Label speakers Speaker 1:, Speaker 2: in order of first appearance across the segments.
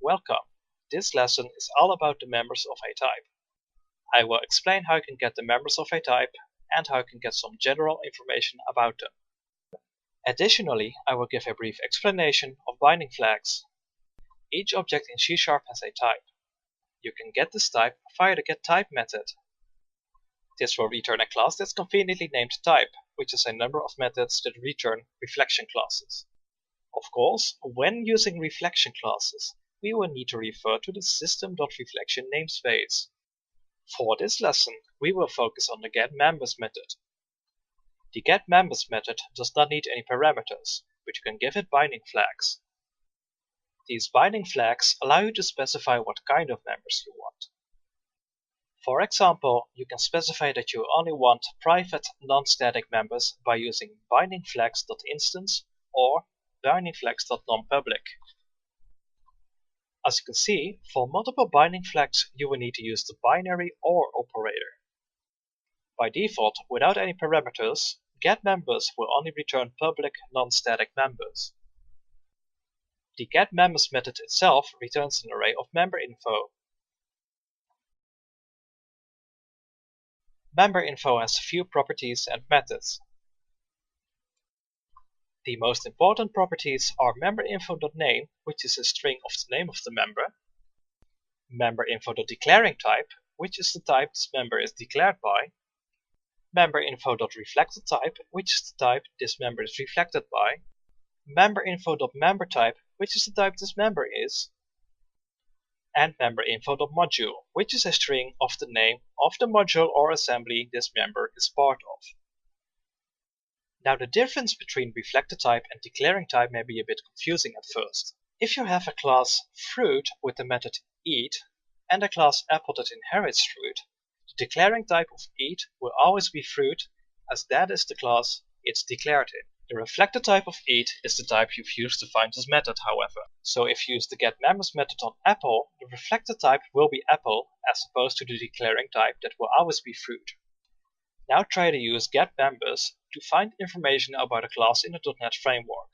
Speaker 1: Welcome! This lesson is all about the members of a type. I will explain how you can get the members of a type and how you can get some general information about them. Additionally, I will give a brief explanation of binding flags. Each object in C# has a type. You can get this type via the getType method. This will return a class that's conveniently named type, which is a number of methods that return reflection classes. Of course, when using reflection classes, we will need to refer to the system.reflection namespace. For this lesson, we will focus on the getMembers method. The getMembers method does not need any parameters, but you can give it binding flags. These binding flags allow you to specify what kind of members you want. For example, you can specify that you only want private non-static members by using bindingflags.instance or bindingflags.nonpublic. As you can see, for multiple binding flags you will need to use the binary OR operator. By default, without any parameters, getMembers will only return public non-static members. The getMembers method itself returns an array of member info. Member info has a few properties and methods. The most important properties are member_info.name, which is a string of the name of the member, member_info.declaringType, which is the type this member is declared by, member_info.reflectedType, which is the type this member is reflected by, member_info.memberType, which is the type this member is, and member_info.module, which is a string of the name of the module or assembly this member is part of. Now, the difference between reflected type and declaring type may be a bit confusing at first. If you have a class fruit with the method eat and a class apple that inherits fruit, the declaring type of eat will always be fruit, as that is the class it's declared in. The reflected type of eat is the type you've used to find this method, however. So if you use the getMembers method on apple, the reflected type will be apple as opposed to the declaring type that will always be fruit. Now try to use getMembers to find information about a class in the .NET framework.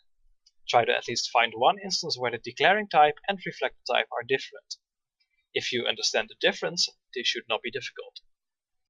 Speaker 1: Try to at least find one instance where the declaring type and reflected type are different. If you understand the difference, this should not be difficult.